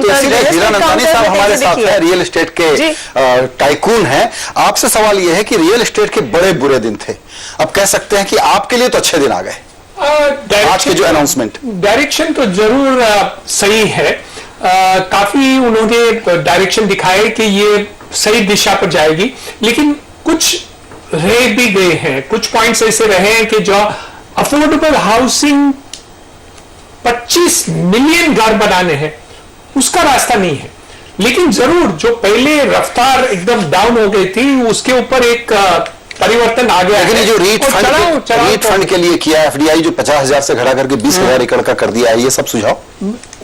Counter, Hiranandani साहब हमारे साथ हैं, रियल एस्टेट के टाइकून हैं। आपसे सवाल यह है कि रियल एस्टेट के बड़े बुरे दिन थे, अब कह सकते हैं कि आपके लिए तो अच्छे दिन आ गए। आज के जो अनाउंसमेंट, डायरेक्शन तो जरूर सही है। काफी उन्होंने डायरेक्शन दिखाए कि ये सही दिशा पर जाएगी, लेकिन कुछ रह भी गए हैं, कुछ पॉइंट्स ऐसे रहे हैं कि जो अफोर्डेबल हाउसिंग 25 मिलियन घर बनाने हैं उसका रास्ता नहीं है। लेकिन जरूर जो पहले रफ्तार एकदम डाउन हो गई थी उसके ऊपर एक परिवर्तन आ गया। लेकिन जो रीट फंड के लिए किया एफडीआई जो 50,000 से घटा करके 20,000 एकड़ का कर दिया है, ये सब सुझाव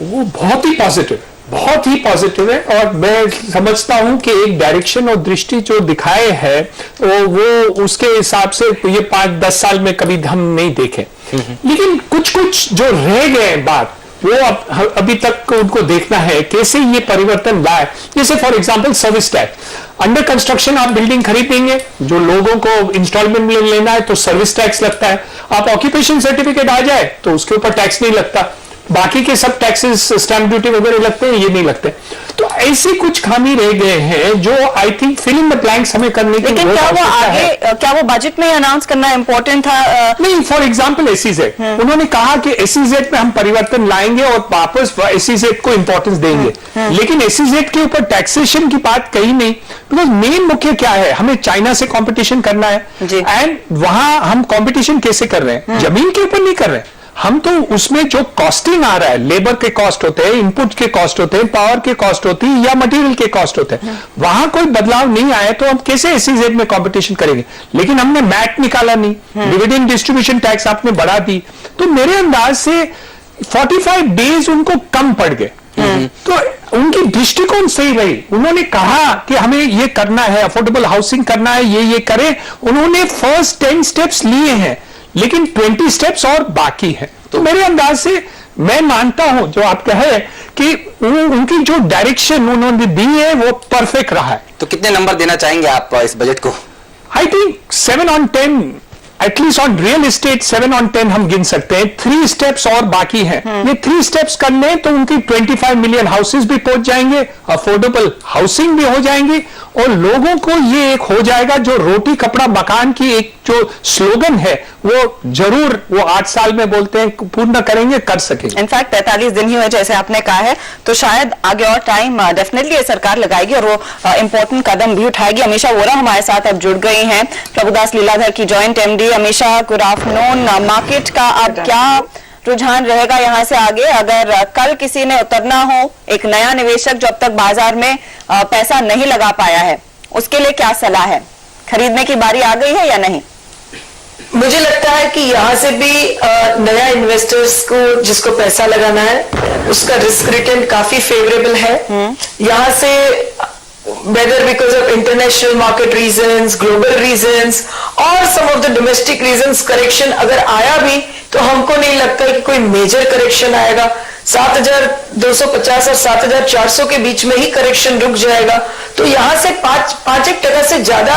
वो बहुत ही पॉजिटिव है। और मैं समझता हूं कि एक डायरेक्शन और दृष्टि जो दिखाए है वो उसके हिसाब से ये 5-10 साल में कभी हम नहीं देखे। लेकिन कुछ जो रह गए बात वो अभी तक उनको देखना है कैसे ये परिवर्तन लाए। जैसे for example service tax, under construction आप बिल्डिंग खरीदेंगे, जो लोगों को इंस्टॉलमेंट में लेना है तो सर्विस टैक्स लगता है। आप ऑक्यूपेशन सर्टिफिकेट आ जाए तो उसके ऊपर टैक्स नहीं लगता, बाकी के सब टैक्सेस स्टैंप ड्यूटी वगैरह लगते हैं, ये नहीं लगते। तो ऐसे कुछ खामी रह गए हैं जो I think fill in the blanks हमें करने की। लेकिन क्या वो बजट में अनाउंस करना इंपॉर्टेंट था? नहीं, फॉर एग्जांपल एसईजेड, उन्होंने कहा कि एसईजेड में हम परिवर्तन लाएंगे और वापस एसईजेड को इंपॉर्टेंस देंगे, लेकिन एसईजेड के ऊपर टैक्सेशन की बात कही नहीं। बिकॉज मेन मुख्य क्या है, हमें चाइना से कंपटीशन करना है, एंड वहां हम कंपटीशन कैसे कर रहे हैं? जमीन के ऊपर नहीं कर रहे हैं हम, तो उसमें जो कॉस्टिंग आ रहा है, लेबर के कॉस्ट होते हैं, इनपुट के कॉस्ट होते हैं, पावर के कॉस्ट होती है या मटेरियल के कॉस्ट होते हैं, वहां कोई बदलाव नहीं आया तो हम कैसे एसईजेड में कंपटीशन करेंगे? लेकिन हमने मैट निकाला नहीं, डिविडेंड डिस्ट्रीब्यूशन टैक्स आपने बढ़ा दी, तो मेरे अंदाज से 45 डेज उनको कम पड़ गए। तो उनकी दृष्टिकोण सही रही। उन्होंने कहा कि हमें ये करना है, अफोर्डेबल हाउसिंग करना है, ये करें। उन्होंने फर्स्ट 10 स्टेप्स लिए हैं, लेकिन 20 स्टेप्स और बाकी है। तो मेरे अंदाज से मैं मानता हूं जो आप कहे कि उनकी जो डायरेक्शन उन्होंने दी है वो परफेक्ट रहा है। तो कितने नंबर देना चाहेंगे आप इस बजट को? I think 7 on 10, at least on real estate 7 on 10 हम गिन सकते हैं। 3 स्टेप्स और बाकी हैं। ये 3 स्टेप्स कर लें तो उनकी 25 मिलियन हाउसेस भी पहुंच जाएंगे, अफोर्डेबल हाउसिंग भी हो जाएंगी, और लोगों को ये एक हो जाएगा जो रोटी कपड़ा मकान की एक जो स्लोगन है वो जरूर वो 8 साल में बोलते हैं पूर्ण करेंगे, कर सकेंगे। इनफैक्ट 45 दिन ही हुए जैसे आपने कहा है, तो शायद आगे और टाइम डेफिनेटली ये सरकार लगाएगी और वो इंपॉर्टेंट कदम भी उठाएगी। अमीषा वोरा हमारे साथ अब जुड़ गई हैं, प्रभुदास लीलाधर की joint MD. Amisha, good afternoon. Market का अब क्या रुझान रहेगा यहाँ से आगे? अगर कल किसी ने उतरना हो, एक नया निवेशक जो अब तक बाजार में पैसा नहीं लगा पाया है, उसके लिए क्या सलाह है? खरीदने की बारी आ गई है या नहीं? मुझे लगता है कि यहाँ से भी नया इन्वेस्टर्स को जिसको पैसा लगाना है उसका रिस्क रिटर्न काफी फेवरेबल है। यहाँ से whether because of international market reasons, global reasons और some of the domestic reasons correction अगर आया भी तो हमको नहीं लगता कि कोई मेजर करेक्शन आएगा। 7,250 और 7,400 के बीच में ही करेक्शन रुक जाएगा। तो यहाँ से 5-1% से ज्यादा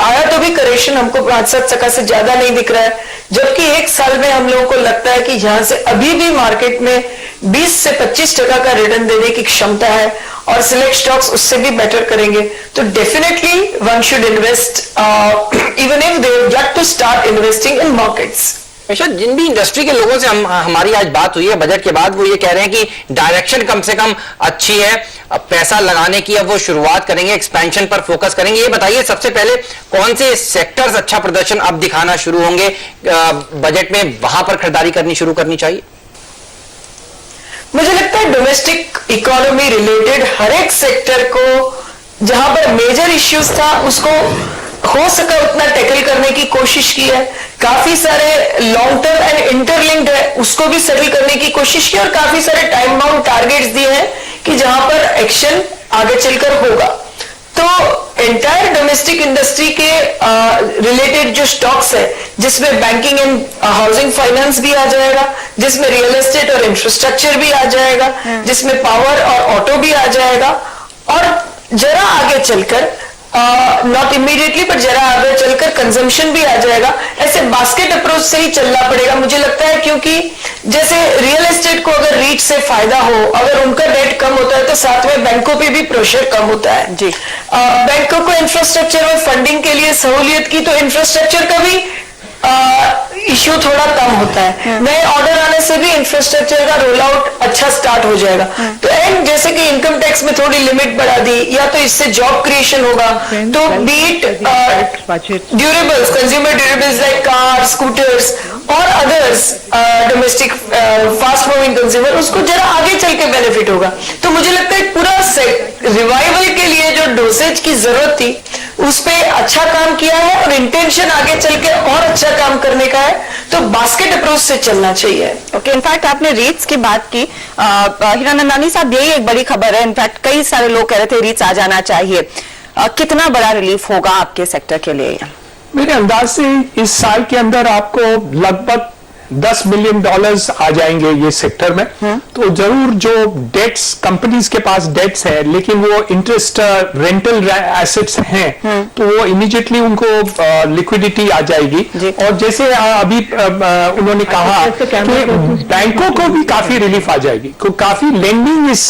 आया तो भी करेक्शन हमको 5-7% से ज्यादा नहीं दिख रहा है, जबकि एक साल में हम लोगों को लगता है कि यहाँ से अभी भी मार्केट में 20 से 25% का रिटर्न देने की क्षमता है और सिलेक्ट स्टॉक्स उससे भी बेटर करेंगे। तो definitely one should invest even if they would like to start investing in markets. जिन भी इंडस्ट्री के लोगों से हमारी आज बात हुई है बजट के बाद, वो ये कह रहे हैं कि डायरेक्शन कम से कम अच्छी है, पैसा लगाने की अब वो शुरुआत करेंगे, एक्सपेंशन पर फोकस करेंगे। ये बताइए सबसे पहले कौन से सेक्टर्स अच्छा प्रदर्शन अब दिखाना शुरू होंगे बजट में, वहां पर खरीदारी करनी शुरू करनी चाहिए? मुझे लगता है डोमेस्टिक इकोनॉमी रिलेटेड हर एक सेक्टर को जहां पर मेजर इश्यूज था उसको हो सका उतना टैकल करने की कोशिश की है। काफी सारे लॉन्ग टर्म एंड इंटरलिंक्ड है उसको भी सेटल करने की कोशिश की और काफी सारे टाइम बाउंड टारगेट्स दिए हैं कि जहां पर एक्शन आगे चलकर होगा। तो एंटायर डोमेस्टिक इंडस्ट्री के रिलेटेड जो स्टॉक्स है जिसमें बैंकिंग एंड हाउसिंग फाइनेंस भी आ जाएगा, जिसमें रियल एस्टेट और इंफ्रास्ट्रक्चर भी आ जाएगा, जिसमें पावर और ऑटो भी आ जाएगा, और जरा आगे चलकर नॉट इमीडिएटली पर जरा आगे चलकर कंजम्पशन भी आ जाएगा। ऐसे बास्केट अप्रोच से ही चलना पड़ेगा मुझे लगता है, क्योंकि जैसे रियल एस्टेट को अगर रीच से फायदा हो, अगर उनका डेट कम होता है तो साथ में बैंकों पे भी प्रेशर कम होता है जी। बैंकों को इंफ्रास्ट्रक्चर में फंडिंग के लिए सहूलियत की, तो इंफ्रास्ट्रक्चर का भी इश्यू थोड़ा कम होता है। नए ऑर्डर आने से भी इंफ्रास्ट्रक्चर का रोल आउट अच्छा स्टार्ट हो जाएगा। तो एंड जैसे कि इनकम टैक्स में थोड़ी लिमिट बढ़ा दी, या तो इससे जॉब क्रिएशन होगा, तो beat durables, consumer durables like car, scooters और others domestic fast moving consumer, उसको जरा आगे चल के बेनिफिट होगा। तो मुझे लगता है पूरा रिवाइवल के लिए जो डोसेज की जरूरत थी उस पे अच्छा काम किया है, और इंटेंशन आगे चल के और अच्छा काम करने का है, तो बास्केट अप्रोच से चलना चाहिए। ओके, इनफैक्ट आपने रीट्स की बात की, हीरानंदानी साहब, यही एक बड़ी खबर है। इनफैक्ट कई सारे लोग कह रहे थे रीट्स आ जाना चाहिए। कितना बड़ा रिलीफ होगा आपके सेक्टर के लिए? मेरे अंदाज से इस साल के अंदर आपको लगभग $10 बिलियन आ जाएंगे ये सेक्टर में। तो जरूर जो डेट्स, कंपनीज के पास डेट्स है लेकिन वो इंटरेस्ट रेंटल एसेट्स हैं, तो वो इमीडिएटली उनको लिक्विडिटी आ जाएगी। और जैसे अभी उन्होंने कहा कि बैंकों को भी काफी रिलीफ आ जाएगी, काफी लेंडिंग इस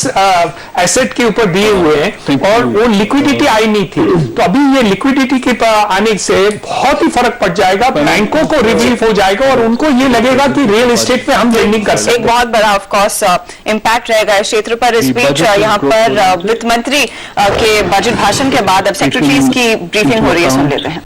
एसेट के ऊपर दिए हुए हैं और वो लिक्विडिटी आई नहीं थी। तो अभी ये लिक्विडिटी के आने से बहुत ही फर्क पड़ जाएगा, बैंकों को रिलीफ हो जाएगा और उनको ये लगेगा कि रियल एस्टेट पे हम लेंडिंग कर सकते हैं। एक बहुत बड़ा ऑफ कोर्स इम्पैक्ट रहेगा इस क्षेत्र पर। इस बीच यहाँ पर वित्त मंत्री के बजट भाषण के बाद अब सेक्रेटरीज की ब्रीफिंग हो रही है, सुन लेते हैं।